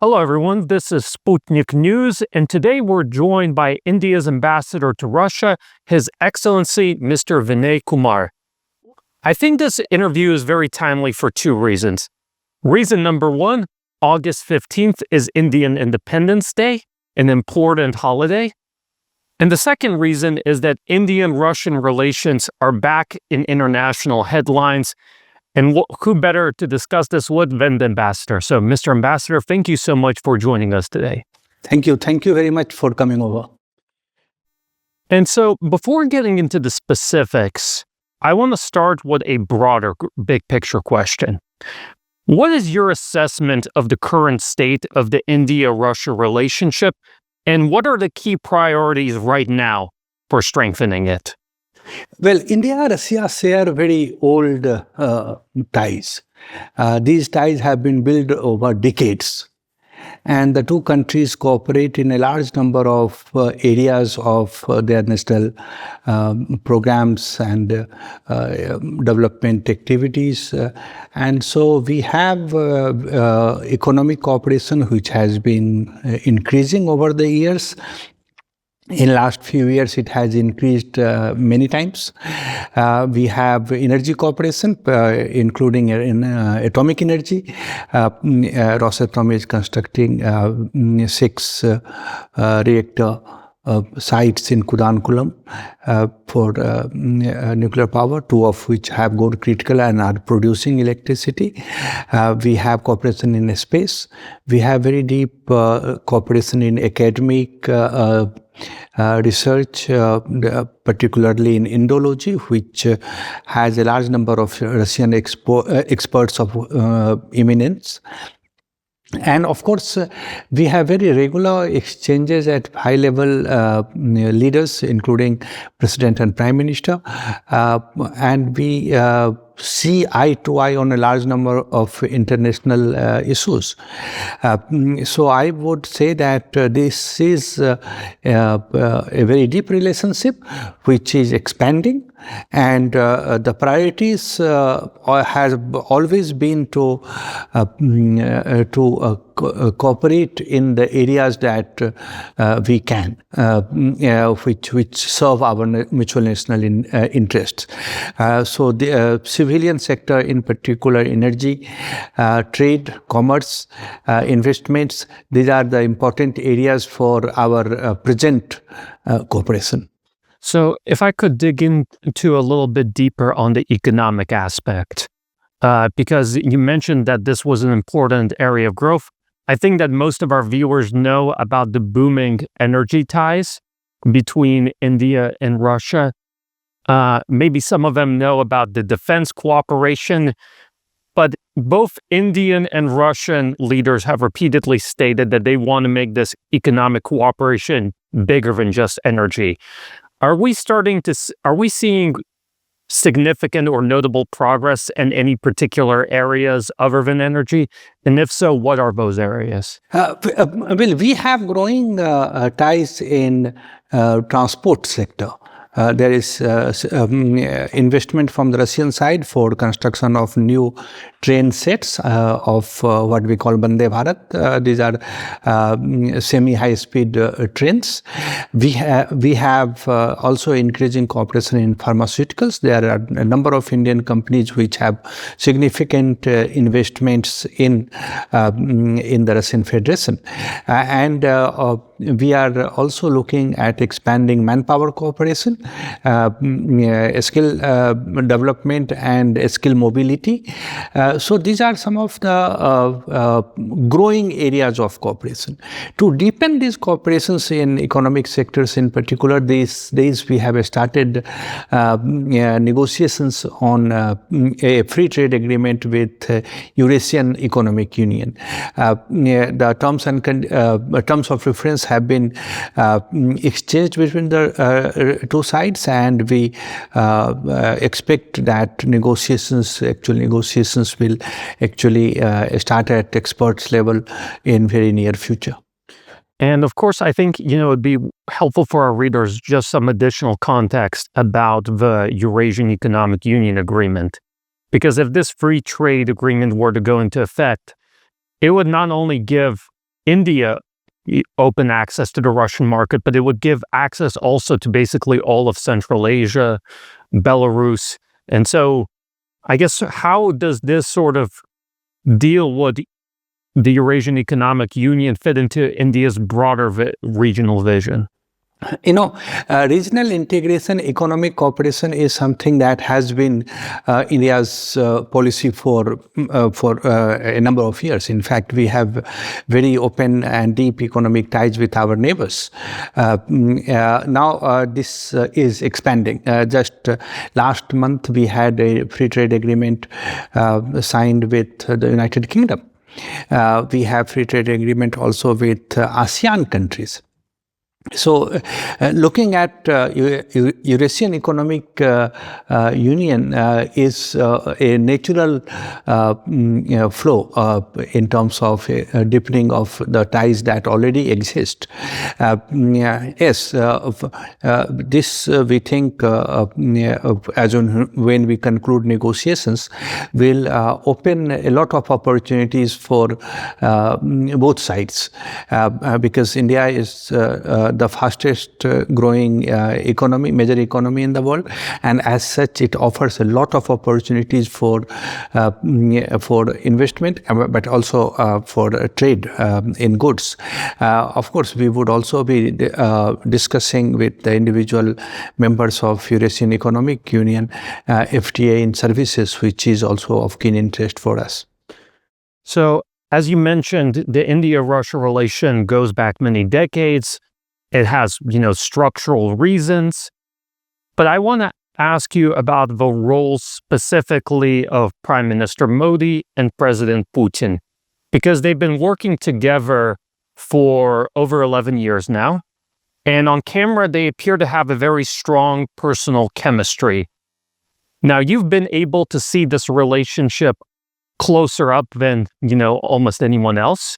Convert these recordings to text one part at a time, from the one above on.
Hello, everyone. This is Sputnik News, and today we're joined by India's ambassador to Russia, His Excellency Mr. Vinay Kumar. I think this interview is very timely for two reasons. Reason number one, August 15th is Indian Independence Day, an important holiday. And the second reason is that Indian-Russian relations are back in international headlines. And who better to discuss this with than the ambassador? So, Mr. Ambassador, thank you so much for joining us today. Thank you. Thank you very much for coming over. And so, before getting into the specifics, I want to start with a broader, big picture question. What is your assessment of the current state of the India-Russia relationship, and what are the key priorities right now for strengthening it? Well, India and Russia share very old ties. These ties have been built over decades. And the two countries cooperate in a large number of areas of their national programs and development activities. And so we have economic cooperation which has been increasing over the years. In last few years, it has increased many times. We have energy cooperation, including in atomic energy. Rosatom is constructing 6 reactor sites in Kudankulam for nuclear power, 2 of which have gone critical and are producing electricity. We have cooperation in space. We have very deep cooperation in academic research, particularly in Indology, which has a large number of Russian experts of eminence. And of course, we have very regular exchanges at high-level leaders, including President and Prime Minister, and we see eye to eye on a large number of international issues. So I would say that this is a very deep relationship which is expanding, and the priorities has always been to cooperate in the areas that we can, which serve our mutual national interests. So the civilian sector, in particular energy, trade, commerce, investments, these are the important areas for our present cooperation. So if I could dig into a little bit deeper on the economic aspect, because you mentioned that this was an important area of growth. I think that most of our viewers know about the booming energy ties between India and Russia. Maybe some of them know about the defense cooperation, but both Indian and Russian leaders have repeatedly stated that they want to make this economic cooperation bigger than just energy. Are we seeing significant or notable progress in any particular areas other than energy? And if so, what are those areas? Well, we have growing ties in transport sector. There is investment from the Russian side for construction of new train sets of what we call Vande Bharat. These are semi-high-speed trains. We have also increasing cooperation in pharmaceuticals. There are a number of Indian companies which have significant investments in the Russian Federation. And we are also looking at expanding manpower cooperation, skill development and skill mobility. So these are some of the growing areas of cooperation. To deepen these cooperations in economic sectors in particular, these days we have started negotiations on a free trade agreement with Eurasian Economic Union. The terms of reference have been exchanged between the two sides, and we expect that negotiations will actually start at experts level in very near future. And of course, I think, it'd be helpful for our readers just some additional context about the Eurasian Economic Union Agreement. Because if this free trade agreement were to go into effect, it would not only give India open access to the Russian market, but it would give access also to basically all of Central Asia, Belarus. And so I guess how does this sort of deal with the Eurasian Economic Union fit into India's broader regional vision? Regional integration, economic cooperation is something that has been India's policy for a number of years. In fact, we have very open and deep economic ties with our neighbors. Now, this is expanding. Just last month, we had a free trade agreement signed with the United Kingdom. We have free trade agreement also with ASEAN countries. So, looking at Eurasian Economic Union is a natural flow in terms of deepening of the ties that already exist. Yes, this we think as when we conclude negotiations will open a lot of opportunities for both sides because India is the fastest growing major economy in the world, and as such it offers a lot of opportunities for investment, but also for trade in goods. Of course, we would also be discussing with the individual members of Eurasian Economic Union FTA in services, which is also of keen interest for us. So, as you mentioned, the India-Russia relation goes back many decades. It has, structural reasons. But I want to ask you about the roles specifically of Prime Minister Modi and President Putin, because they've been working together for over 11 years now. And on camera, they appear to have a very strong personal chemistry. Now, you've been able to see this relationship closer up than, almost anyone else.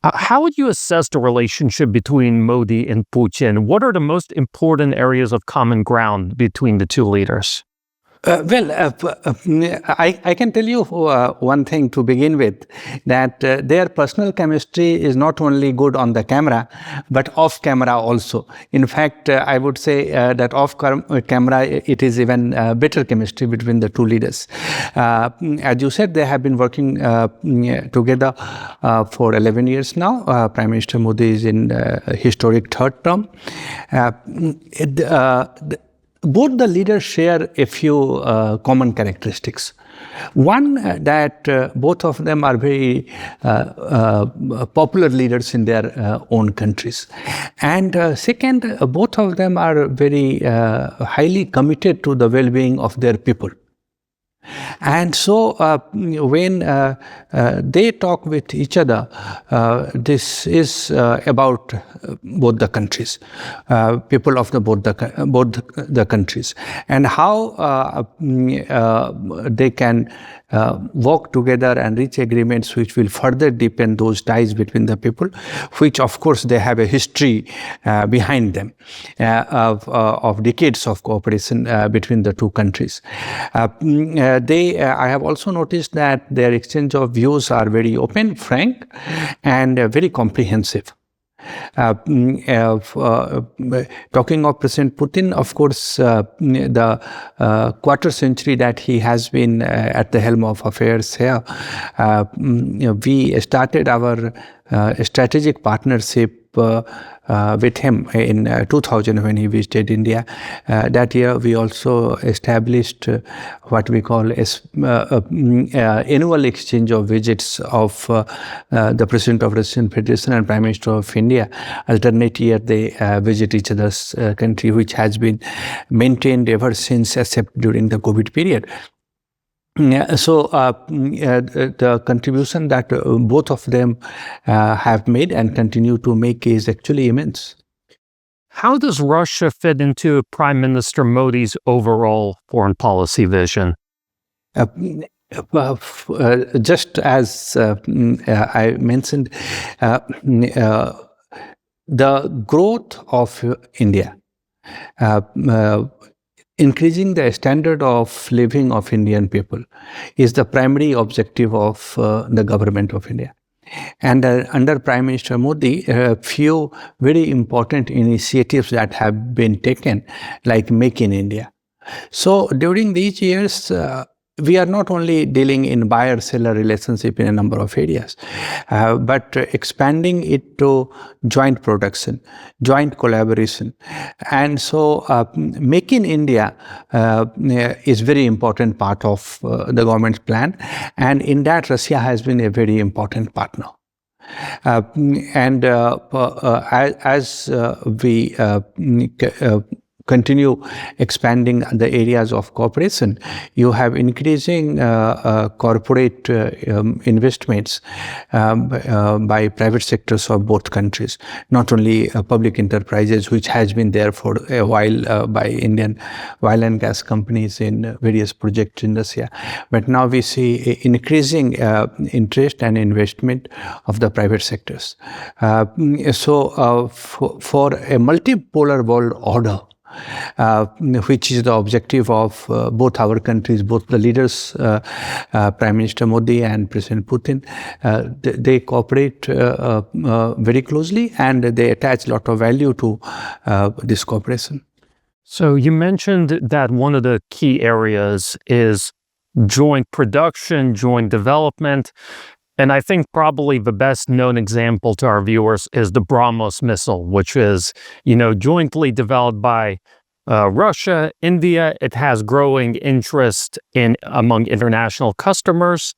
How would you assess the relationship between Modi and Putin? What are the most important areas of common ground between the two leaders? I can tell you one thing to begin with, that their personal chemistry is not only good on the camera, but off camera also. In fact, I would say that off camera, it is even better chemistry between the two leaders. As you said, they have been working together for 11 years now. Prime Minister Modi is in historic third term. Both the leaders share a few common characteristics. One, that both of them are very popular leaders in their own countries. And second, both of them are very highly committed to the well-being of their people. And so when they talk with each other, this is about both the countries, people of both the countries, and how they can work together and reach agreements which will further deepen those ties between the people, which of course they have a history behind them of decades of cooperation between the two countries. I have also noticed that their exchange of views are very open, frank, and very comprehensive. Talking of President Putin, of course, the quarter century that he has been at the helm of affairs here, we started our strategic partnership with him in 2000 when he visited India. That year we also established what we call annual exchange of visits of the President of Russian Federation and Prime Minister of India. Alternate year they visit each other's country, which has been maintained ever since, except during the COVID period. So the contribution that both of them have made and continue to make is actually immense. How does Russia fit into Prime Minister Modi's overall foreign policy vision? Just as I mentioned, the growth of India, increasing the standard of living of Indian people is the primary objective of the government of India. And under Prime Minister Modi, a few very important initiatives that have been taken, like Make in India. So during these years, we are not only dealing in buyer-seller relationship in a number of areas, but expanding it to joint production, joint collaboration. And so Make in India is very important part of the government's plan. And in that, Russia has been a very important partner. As we continue expanding the areas of cooperation, you have increasing corporate investments by private sectors of both countries, not only public enterprises, which has been there for a while by Indian oil and gas companies in various projects in Russia. But now we see increasing interest and investment of the private sectors. For a multipolar world order, which is the objective of both our countries, both the leaders, Prime Minister Modi and President Putin. They cooperate very closely, and they attach a lot of value to this cooperation. So you mentioned that one of the key areas is joint production, joint development. And I think probably the best known example to our viewers is the BrahMos missile, which is, jointly developed by Russia, India. It has growing interest among international customers.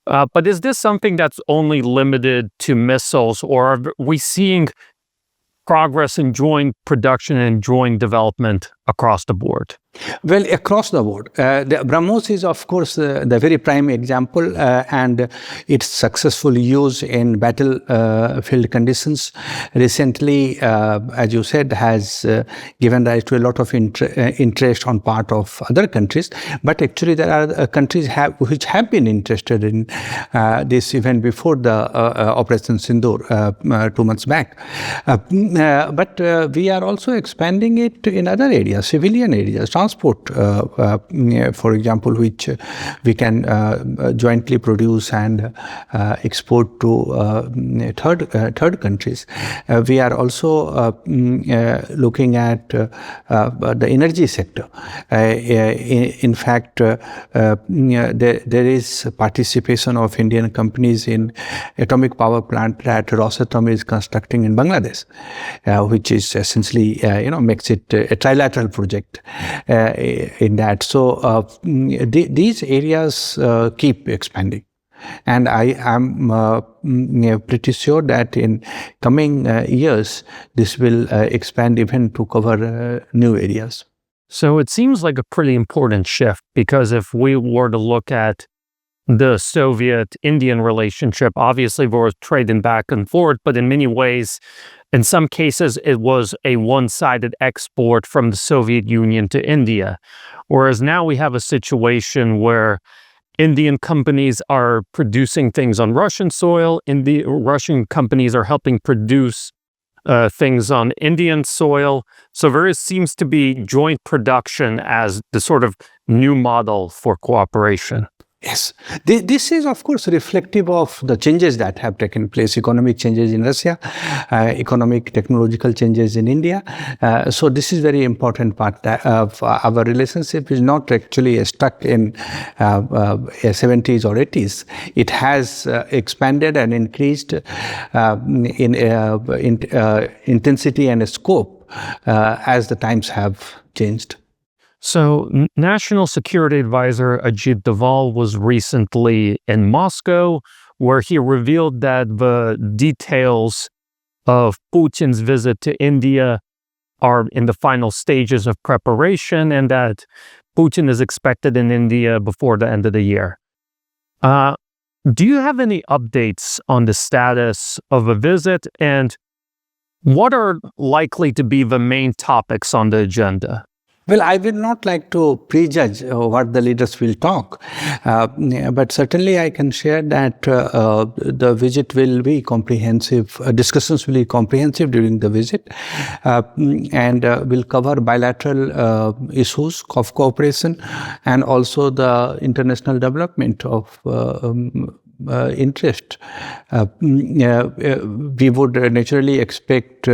But is this something that's only limited to missiles, or are we seeing progress in joint production and joint development across the board? Well, across the board. The BrahMos is, of course, the very prime example, and its successful use in battlefield conditions recently, as you said, has given rise to a lot of interest on part of other countries. But actually, there are countries which have been interested in this even before the Operation Sindoor 2 months back. But we are also expanding it in other areas, civilian areas, transport, for example, which we can jointly produce and export to third countries. We are also looking at the energy sector. In fact, there is participation of Indian companies in atomic power plant that Rosatom is constructing in Bangladesh, which is essentially, makes it a trilateral project in that. So these areas keep expanding. And I am pretty sure that in coming years, this will expand even to cover new areas. So it seems like a pretty important shift, because if we were to look at the Soviet-Indian relationship, obviously we were trading back and forth, but in many ways, in some cases, it was a one-sided export from the Soviet Union to India. Whereas now we have a situation where Indian companies are producing things on Russian soil, Russian companies are helping produce things on Indian soil. So there seems to be joint production as the sort of new model for cooperation. Yes, this is, of course, reflective of the changes that have taken place, economic changes in Russia, economic technological changes in India. So this is very important part of our relationship is not actually stuck in 70s or 80s. It has expanded and increased in intensity and scope as the times have changed. So, National Security Advisor Ajit Doval was recently in Moscow, where he revealed that the details of Putin's visit to India are in the final stages of preparation, and that Putin is expected in India before the end of the year. Do you have any updates on the status of a visit, and what are likely to be the main topics on the agenda? Well, I will not like to prejudge what the leaders will talk, but certainly I can share that the visit will be comprehensive, discussions will be comprehensive during the visit, and will cover bilateral issues of cooperation and also the international development of interest. We would naturally expect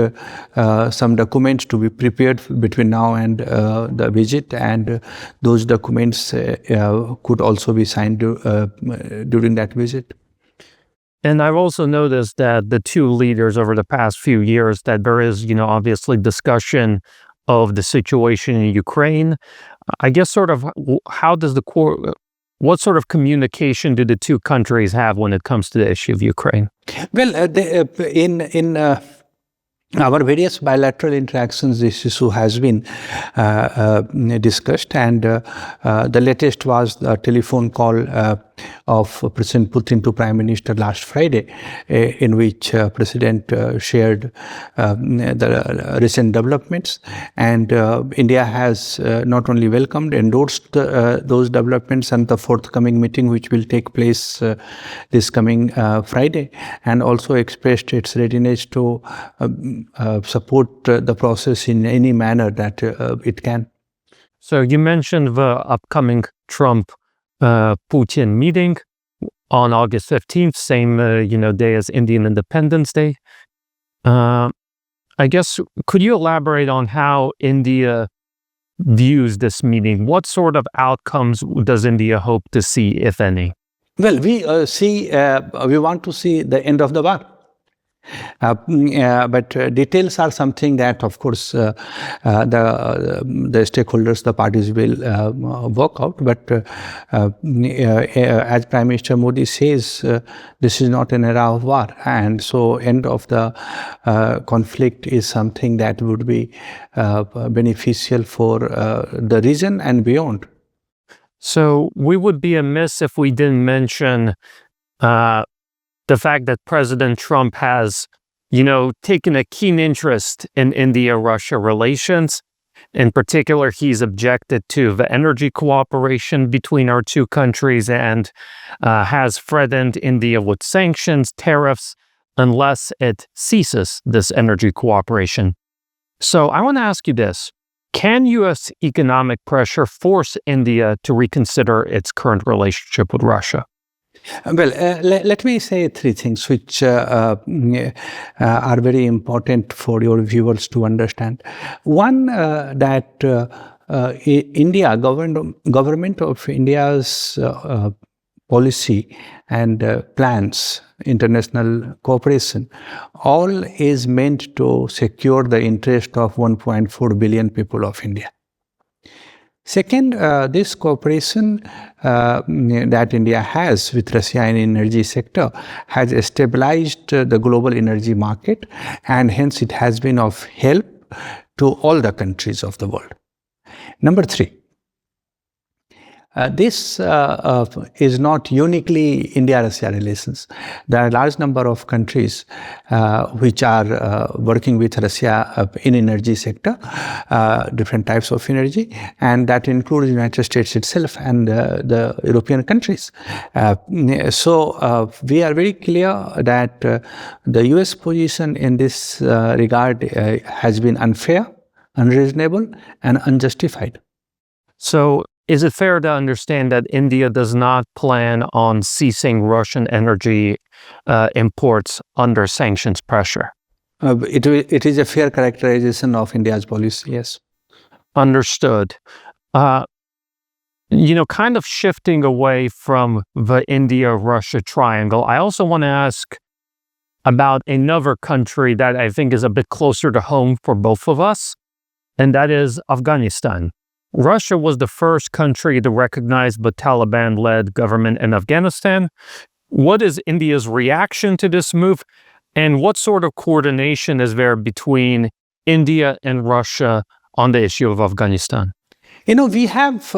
some documents to be prepared between now and the visit, and those documents could also be signed during that visit. And I've also noticed that the two leaders over the past few years, that there is, obviously discussion of the situation in Ukraine. I guess sort of how does what sort of communication do the two countries have when it comes to the issue of Ukraine? Well, in our various bilateral interactions, this issue has been discussed, and the latest was the telephone call of President Putin to Prime Minister last Friday, in which President shared the recent developments, and India has not only welcomed, endorsed those developments and the forthcoming meeting which will take place this coming Friday, and also expressed its readiness to support the process in any manner that it can. So you mentioned the upcoming Trump-Putin meeting on August 15th, same day as Indian Independence Day. I guess, could you elaborate on how India views this meeting? What sort of outcomes does India hope to see, if any? Well, we want to see the end of the war. But details are something that, of course, the stakeholders, the parties will work out. But as Prime Minister Modi says, this is not an era of war, and so end of the conflict is something that would be beneficial for the region and beyond. So we would be amiss if we didn't mention the fact that President Trump has, taken a keen interest in India-Russia relations. In particular, he's objected to the energy cooperation between our two countries and has threatened India with sanctions, tariffs, unless it ceases this energy cooperation. So I want to ask you this. Can U.S. economic pressure force India to reconsider its current relationship with Russia? Well, let me say three things which are very important for your viewers to understand. One, that India, government of India's policy and plans, international cooperation, all is meant to secure the interest of 1.4 billion people of India. Second, this cooperation that India has with Russia in energy sector has stabilized the global energy market, and hence it has been of help to all the countries of the world. Number three, this is not uniquely India-Russia relations. There are a large number of countries which are working with Russia in energy sector, different types of energy, and that includes the United States itself and the European countries. So we are very clear that the US position in this regard has been unfair, unreasonable, and unjustified. So is it fair to understand that India does not plan on ceasing Russian energy imports under sanctions pressure? It is a fair characterization of India's policy, yes. Understood. Kind of shifting away from the India-Russia triangle, I also want to ask about another country that I think is a bit closer to home for both of us, and that is Afghanistan. Russia was the first country to recognize the Taliban-led government in Afghanistan. What is India's reaction to this move, and what sort of coordination is there between India and Russia on the issue of Afghanistan? We have,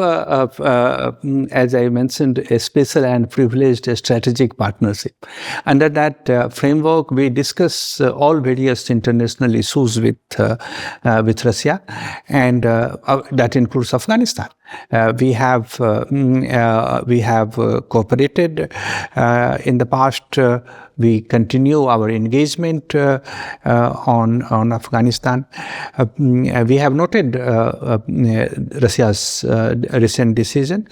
as I mentioned, a special and privileged strategic partnership. Under that framework, we discuss all various international issues with Russia, and that includes Afghanistan. We have cooperated in the past. We continue our engagement on Afghanistan. We have noted Russia's recent decision.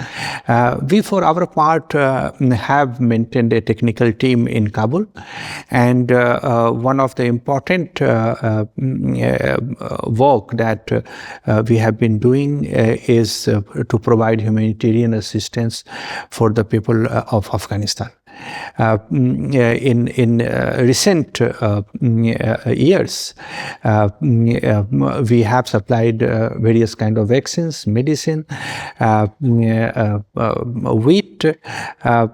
We, for our part, have maintained a technical team in Kabul, and one of the important work that we have been doing is to provide humanitarian assistance for the people of Afghanistan. In recent years, we have supplied various kind of vaccines, medicine, wheat,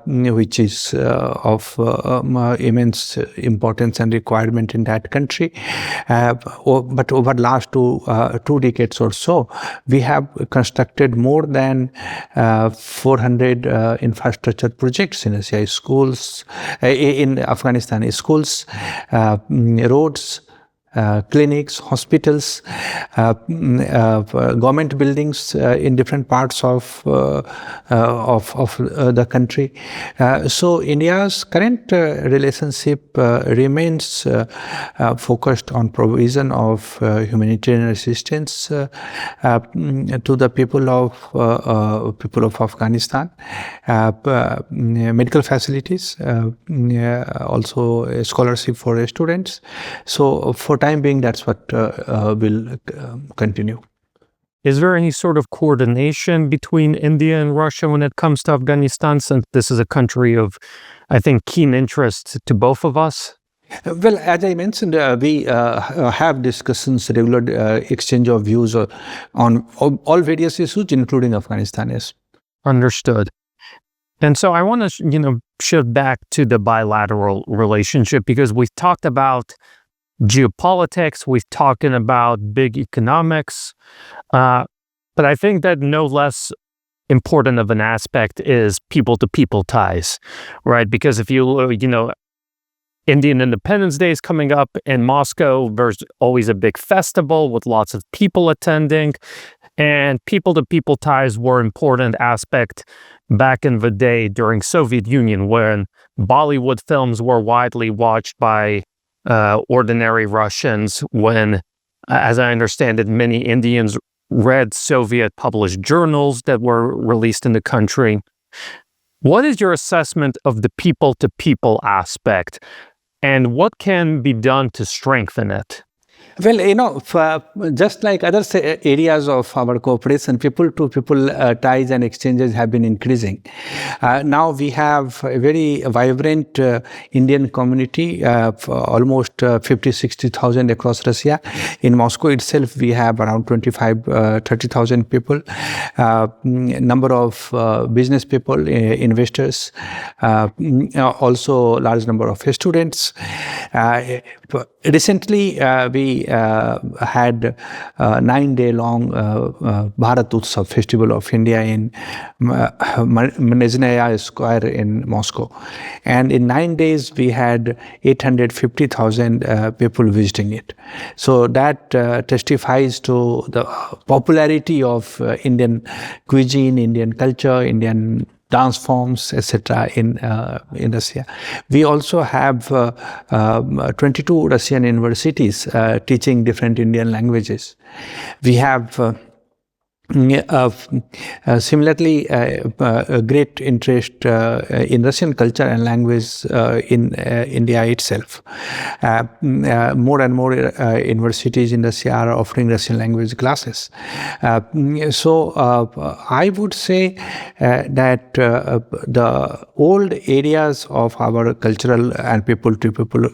which is of immense importance and requirement in that country. But over the last two decades or so, we have constructed more than 400 infrastructure projects in Asia, schools, in Afghanistan, schools, roads, clinics, hospitals, government buildings in different parts of the country. So India's current relationship remains focused on provision of humanitarian assistance to the people of Afghanistan, medical facilities, also a scholarship for students. So for time being, that's what will continue. Is there any sort of coordination between India and Russia when it comes to Afghanistan, since this is a country of, I think, keen interest to both of us? Well, as I mentioned, we have discussions, regular exchange of views on all various issues, including Afghanistan. Yes. Understood. And so I want to, shift back to the bilateral relationship, because we've talked about geopolitics, we've talked about big economics, but I think that no less important of an aspect is people-to-people ties, right? Because if Indian Independence Day is coming up in Moscow, there's always a big festival with lots of people attending, and people-to-people ties were an important aspect back in the day during Soviet Union, when Bollywood films were widely watched by ordinary Russians, when, as I understand it, many Indians read Soviet published journals that were released in the country. What is your assessment of the people-to-people aspect, and what can be done to strengthen it? Well, just like other areas of our cooperation, people-to-people ties and exchanges have been increasing. Now we have a very vibrant Indian community, almost 50,000-60,000 across Russia. In Moscow itself, we have around 25,000-30,000 people. Number of business people, investors, also large number of students. Recently, we had a 9-day-long Bharat Utsav Festival of India in Nizhnaya Square in Moscow. And in 9 days, we had 850,000 people visiting it. So that testifies to the popularity of Indian cuisine, Indian culture, Indian dance forms, etc. in Russia. We also have 22 Russian universities teaching different Indian languages. We have similarly a great interest in Russian culture and language in India itself. More and more universities in Russia are offering Russian language classes. So I would say that the old areas of our cultural and people-to-people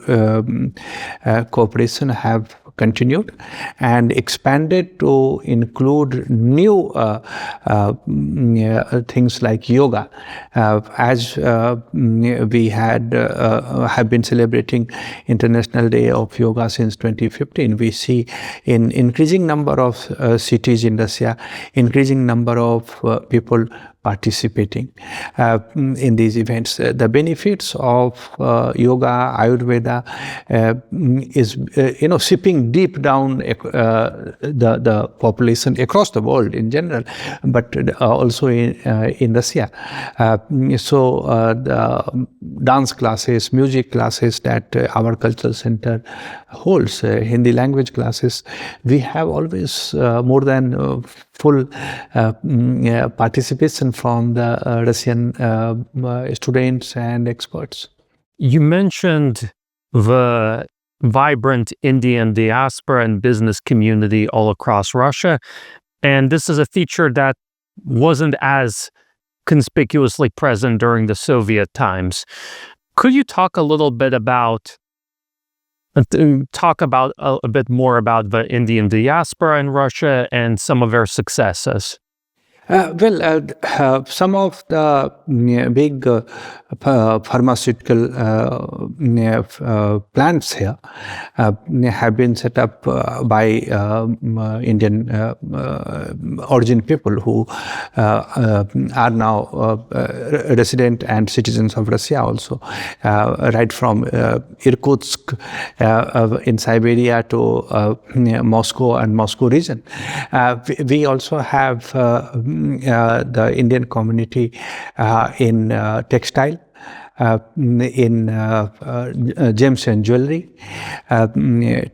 cooperation have continued and expanded to include new things like yoga. As we have been celebrating International Day of Yoga since 2015, we see in increasing number of cities in Russia, increasing number of people participating in these events. The benefits of yoga, Ayurveda is seeping deep down the population across the world in general, but also in Russia. So the dance classes, music classes that our cultural center holds, Hindi language classes, we have always more than full participation from the Russian students and experts. You mentioned the vibrant Indian diaspora and business community all across Russia, and this is a feature that wasn't as conspicuously present during the Soviet times. Could you talk a little bit about a bit more about the Indian diaspora in Russia and some of their successes? Some of the big pharmaceutical plants here have been set up by Indian origin people who are now resident and citizens of Russia also, right from Irkutsk in Siberia to Moscow and Moscow region. We also have the Indian community in textile, in gems and jewelry,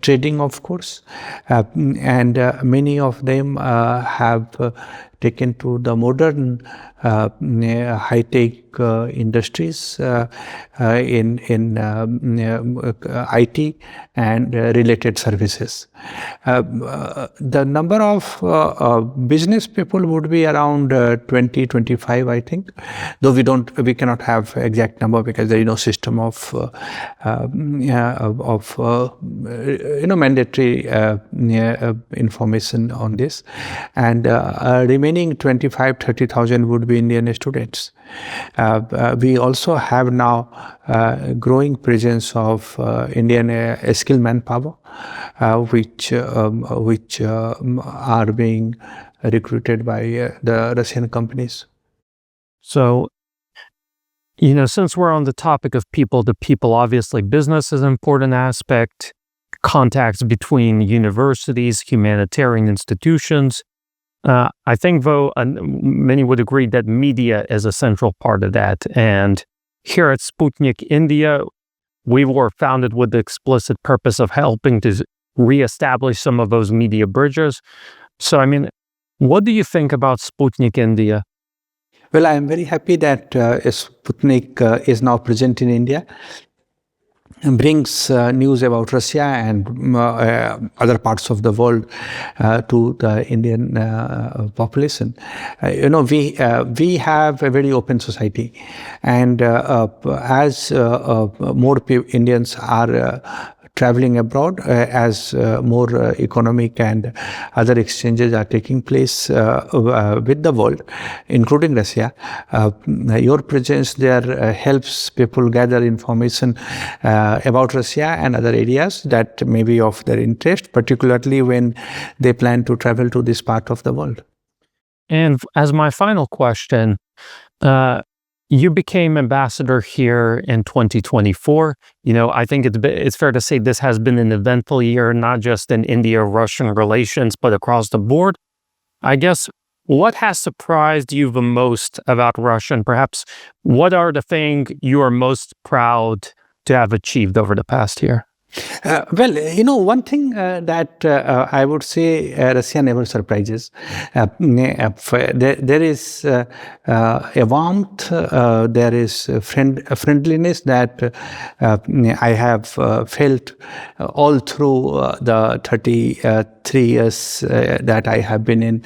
trading, of course, and many of them have taken to the modern high-tech industries in IT and related services. The number of business people would be around 20, 25, I think, though we cannot have exact number because there is no system of mandatory information on this, and remaining 25-30,000 would be Indian students. We also have now growing presence of Indian skilled manpower, which are being recruited by the Russian companies. So, since we're on the topic of people to people, obviously business is an important aspect, contacts between universities, humanitarian institutions. I think, though, many would agree that media is a central part of that. And here at Sputnik India, we were founded with the explicit purpose of helping to reestablish some of those media bridges. So, what do you think about Sputnik India? Well, I am very happy that Sputnik is now present in India, and brings news about Russia and other parts of the world to the Indian population. We have a very open society, and as more Indians are traveling abroad, as more economic and other exchanges are taking place with the world, including Russia, your presence there helps people gather information about Russia and other areas that may be of their interest, particularly when they plan to travel to this part of the world. And as my final question, you became ambassador here in 2024. I think it's fair to say this has been an eventful year, not just in India-Russian relations, but across the board. I guess, what has surprised you the most about Russia? And perhaps, what are the things you are most proud to have achieved over the past year? One thing that I would say Russia never surprises. There is a warmth, there is a friendliness that I have felt all through the 33 years that I have been in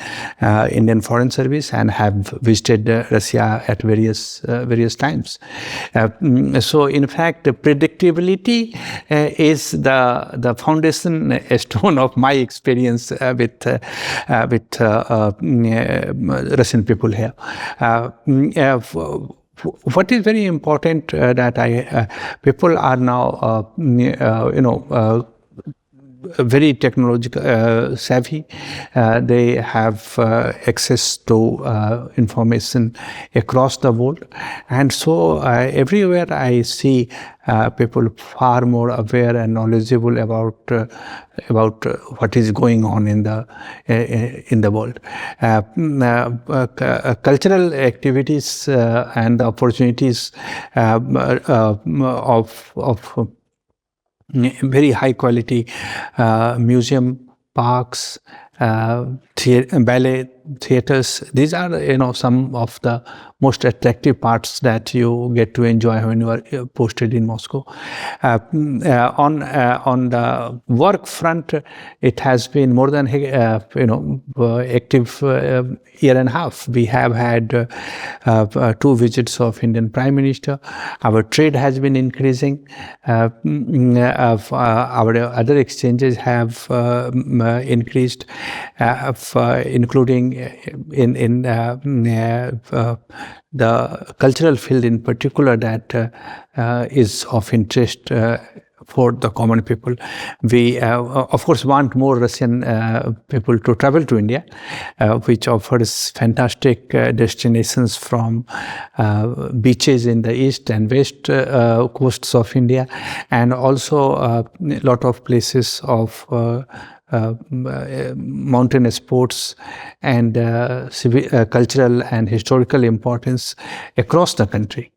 Indian Foreign Service and have visited Russia at various times. So, in fact, predictability is the foundation stone of my experience with Russian people here. What is very important that people are now very technological savvy. They have access to information across the world, and so everywhere I see people far more aware and knowledgeable about what is going on in the world. Cultural activities and opportunities of very high quality museum, parks, ballet theaters. These are some of the most attractive parts that you get to enjoy when you are posted in Moscow. On the work front, it has been more than active year and a half. We have had 2 visits of Indian Prime Minister. Our trade has been increasing. Our other exchanges have increased, including in the cultural field in particular, that is of interest for the common people. We, of course, want more Russian people to travel to India, which offers fantastic destinations from beaches in the east and west coasts of India, and also a lot of places of mountain sports and cultural and historical importance across the country.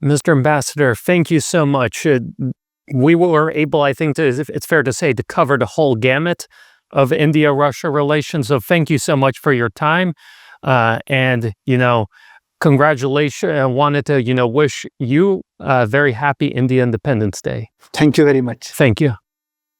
Mr. Ambassador, thank you so much. We were able, I think, it's fair to say, to cover the whole gamut of India-Russia relations. So thank you so much for your time. And, congratulations. I wanted to, wish you a very happy India Independence Day. Thank you very much. Thank you.